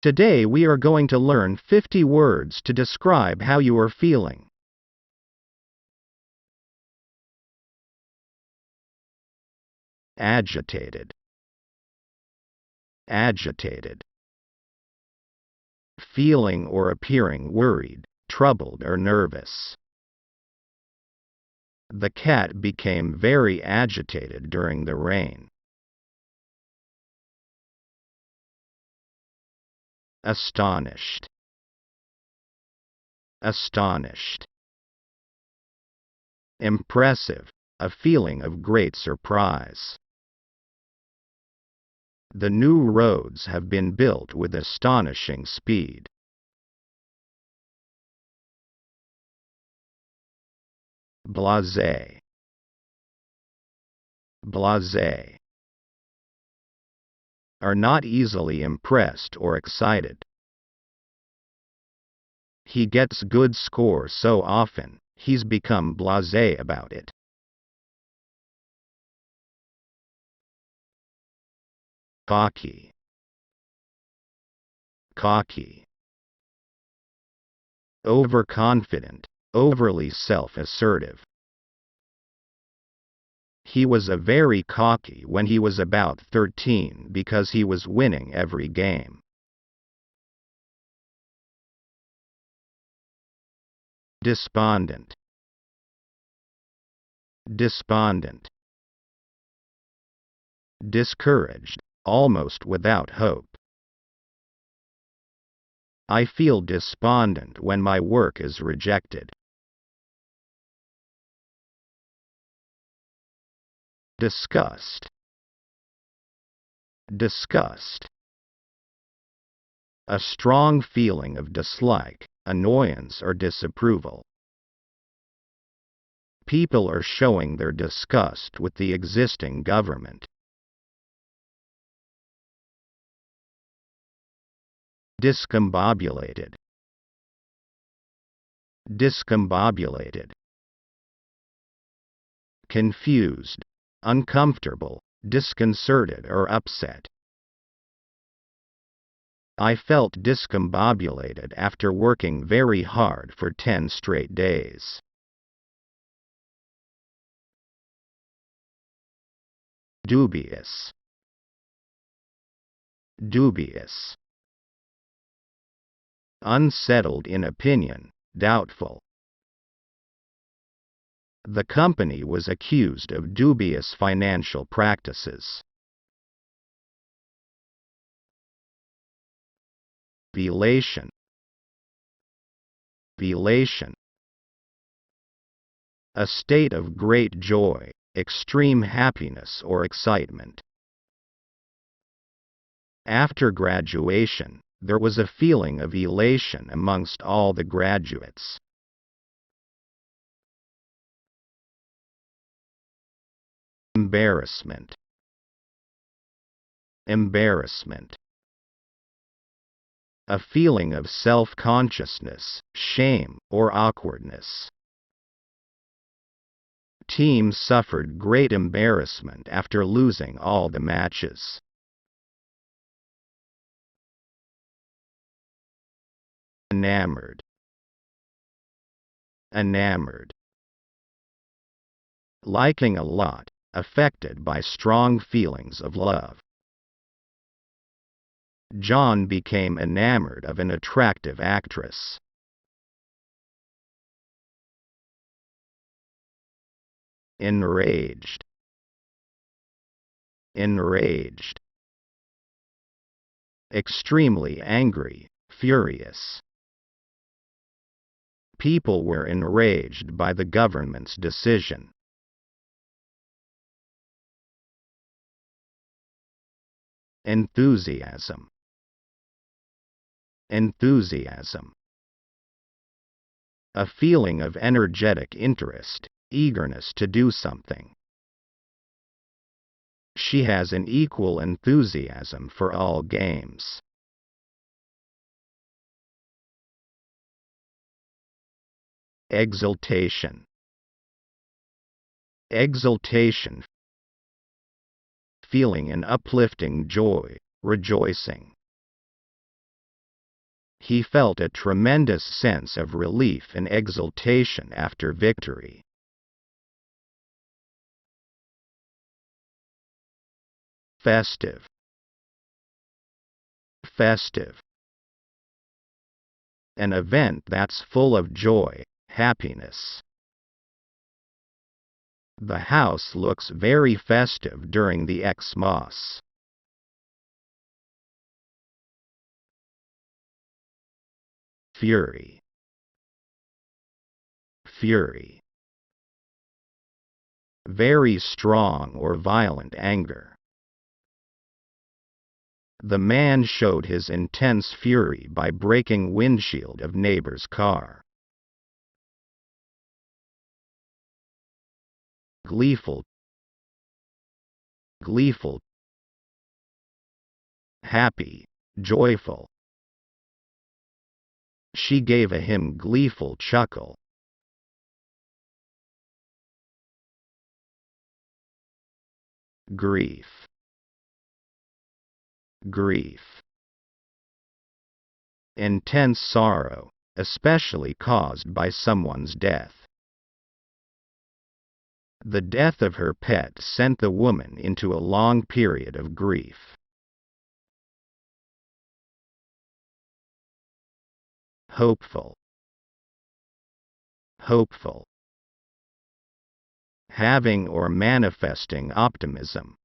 Today we are going to learn 50 words to describe how you are feeling. Agitated. Agitated. Feeling or appearing worried, troubled or nervous. The cat became very agitated during the rain. Astonished. Astonished. Impressive, a feeling of great surprise. The new roads have been built with astonishing speed. Blase. Blase. Are not easily impressed or excited. He gets good scores so often, he's become blasé about it. Cocky. Cocky. Overconfident, overly self-assertive. He was a very cocky when he was about 13 because he was winning every game. Despondent. Despondent. Discouraged, almost without hope. I feel despondent when my work is rejected. Disgust. Disgust. A strong feeling of dislike, annoyance or disapproval. People are showing their disgust with the existing government. Discombobulated. Discombobulated. Confused, uncomfortable, disconcerted or upset. I felt discombobulated after working very hard for 10 straight days. Dubious. Dubious. Unsettled in opinion, doubtful. The company was accused of dubious financial practices. Elation. Elation. A state of great joy, extreme happiness or excitement. After graduation, there was a feeling of elation amongst all the graduates. Embarrassment. Embarrassment. A feeling of self-consciousness, shame, or awkwardness. Team suffered great embarrassment after losing all the matches. Enamored. Enamored. Liking a lot, affected by strong feelings of love. John became enamored of an attractive actress. Enraged. Enraged. Extremely angry, furious. People were enraged by the government's decision. Enthusiasm. Enthusiasm. A feeling of energetic interest, eagerness to do something. She has an equal enthusiasm for all games. Exultation. Exultation. Feeling an uplifting joy, rejoicing. He felt a tremendous sense of relief and exultation after victory. Festive. Festive. An event that's full of joy, happiness. The house looks very festive during the Xmas. Fury. Fury. Very strong or violent anger. The man showed his intense fury by breaking windshield of neighbor's car. Gleeful. Gleeful. Happy, joyful. She gave him gleeful chuckle. Grief. Grief. Intense sorrow, especially caused by someone's death. The death of her pet sent the woman into a long period of grief. Hopeful. Hopeful. Having or manifesting optimism.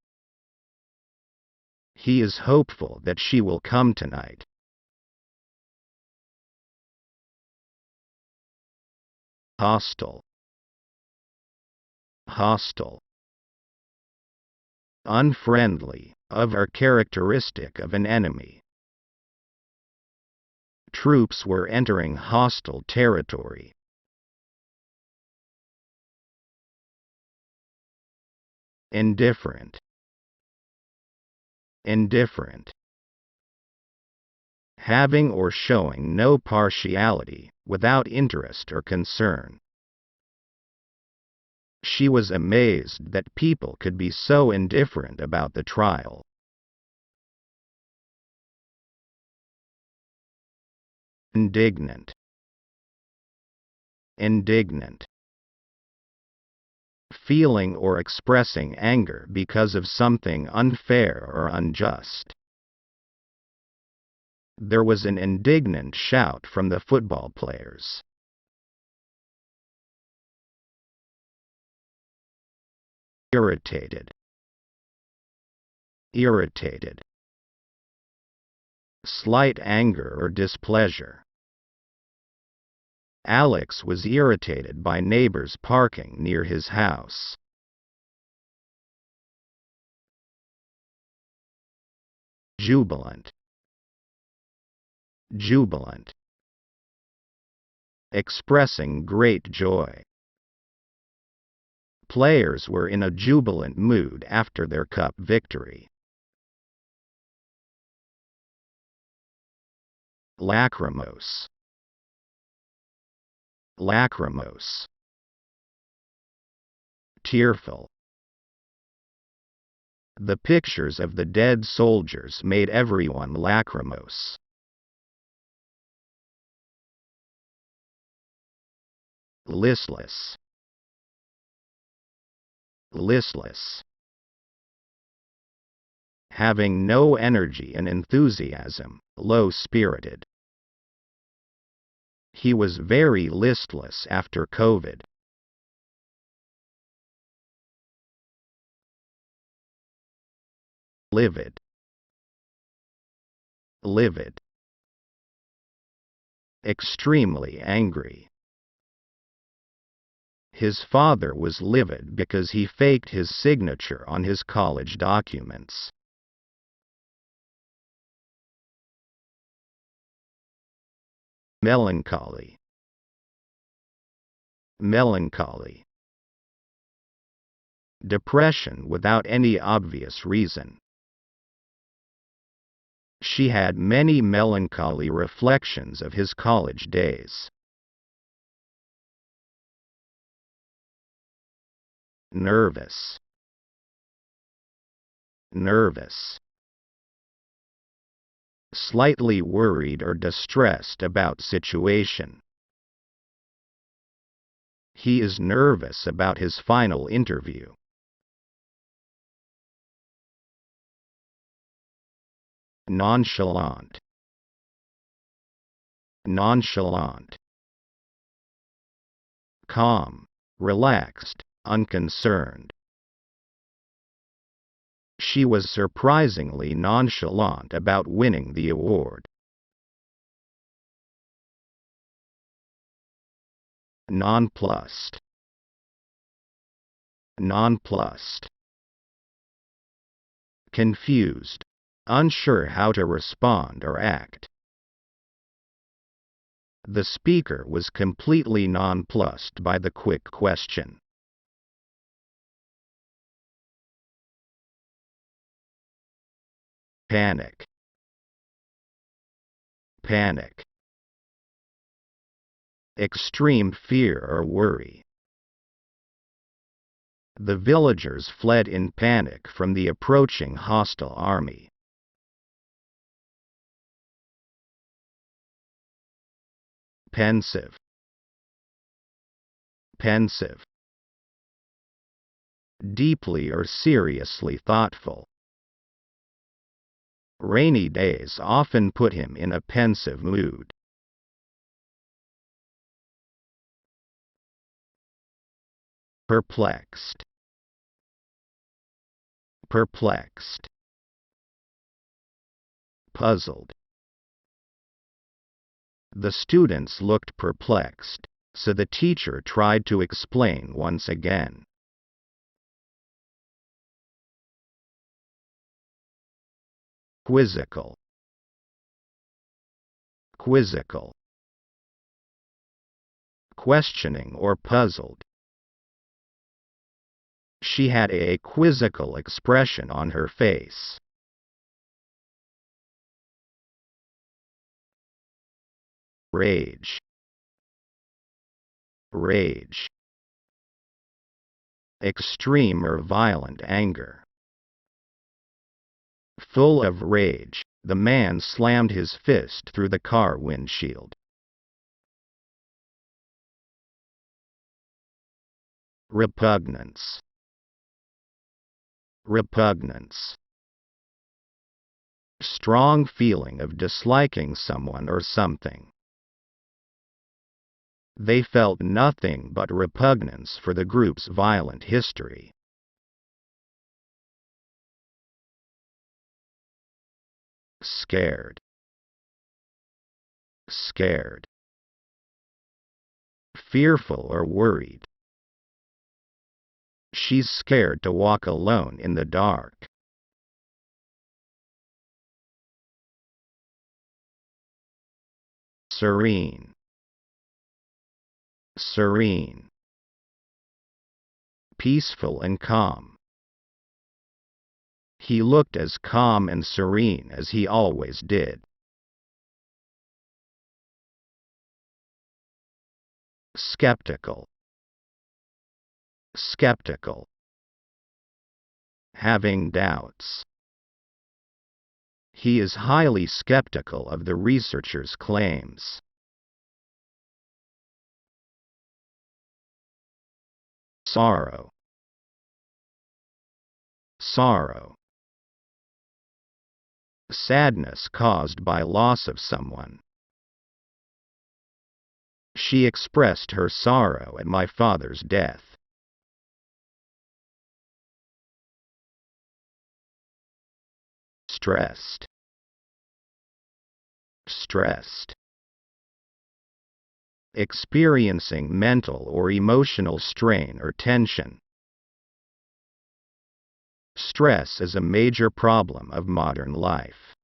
He is hopeful that she will come tonight. Hostile. Hostile. Unfriendly, of or characteristic of an enemy. Troops were entering hostile territory. Indifferent. Indifferent. Having or showing no partiality, without interest or concern. She was amazed that people could be so indifferent about the trial. Indignant. Indignant. Feeling or expressing anger because of something unfair or unjust. There was an indignant shout from the football players. Irritated. Irritated. Slight anger or displeasure. Alex was irritated by neighbors parking near his house. Jubilant. Jubilant. Expressing great joy. Players were in a jubilant mood after their cup victory. Lachrymose. Lachrymose. Tearful. The pictures of the dead soldiers made everyone lachrymose. Listless. Listless. Having no energy and enthusiasm, low-spirited. He was very listless after COVID. Livid. Livid. Extremely angry. His father was livid because he faked his signature on his college documents. Melancholy. Melancholy. Depression without any obvious reason. She had many melancholy reflections of his college days. Nervous. Nervous. slightly worried or distressed about situation. He is nervous about his final interview. Nonchalant. Nonchalant. Calm, relaxed, unconcerned. She was surprisingly nonchalant about winning the award. Nonplussed. Nonplussed. Confused, unsure how to respond or act. The speaker was completely nonplussed by the quick question. Panic. Panic. Extreme fear or worry. The villagers fled in panic from the approaching hostile army. Pensive. Pensive. Deeply or seriously thoughtful. Rainy days often put him in a pensive mood. Perplexed. Perplexed. Puzzled. The students looked perplexed, so the teacher tried to explain once again. Quizzical. Quizzical. Questioning or puzzled. She had a quizzical expression on her face. Rage. Rage. Extreme or violent anger. Full of rage, the man slammed his fist through the car windshield. Repugnance. Repugnance. Strong feeling of disliking someone or something. They felt nothing but repugnance for the group's violent history. Scared. Scared. Fearful or worried. She's scared to walk alone in the dark. Serene. Serene. Peaceful and calm. He looked as calm and serene as he always did. Skeptical. Skeptical. Having doubts. He is highly skeptical of the researchers' claims. Sorrow. Sorrow. Sadness caused by loss of someone. She expressed her sorrow at my father's death. Stressed. Stressed. Experiencing mental or emotional strain or tension. Stress is a major problem of modern life.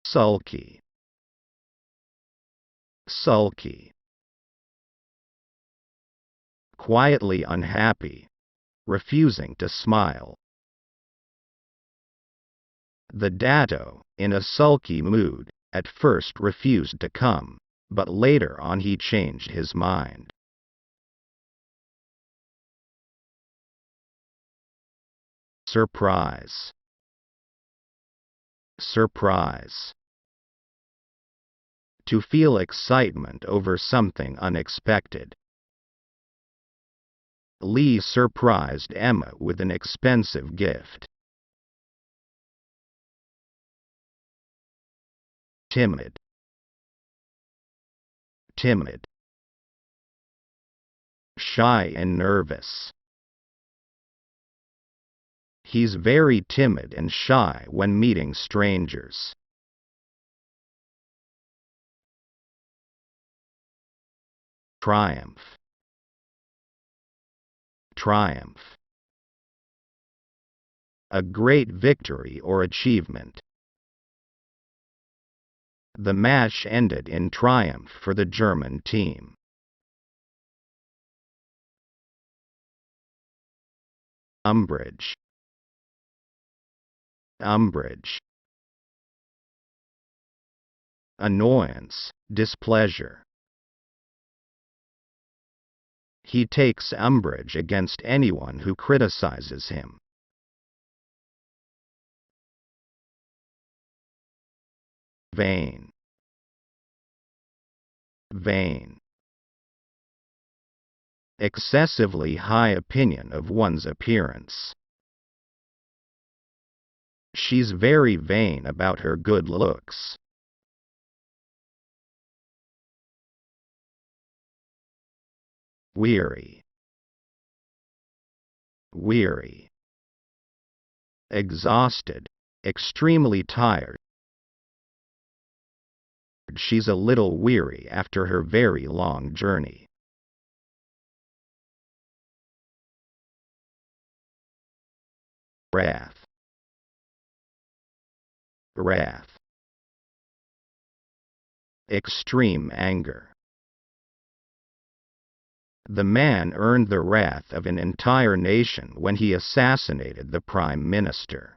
Sulky. Sulky. Quietly unhappy, refusing to smile. The datto, in a sulky mood, at first refused to come, but later on he changed his mind. surprise, surprise. To feel excitement over something unexpected. Lee surprised Emma with an expensive gift. Timid, timid. Shy and nervous. He's very timid and shy when meeting strangers. Triumph, triumph. A great victory or achievement. The match ended in triumph for the German team. Umbrage, umbrage. Annoyance, displeasure. He takes umbrage against anyone who criticizes him. Vain, vain. Excessively high opinion of one's appearance. She's very vain about her good looks. Weary, weary. Exhausted, extremely tired. She's a little weary after her very long journey. Wrath, wrath. Extreme anger. The man earned the wrath of an entire nation when he assassinated the Prime Minister.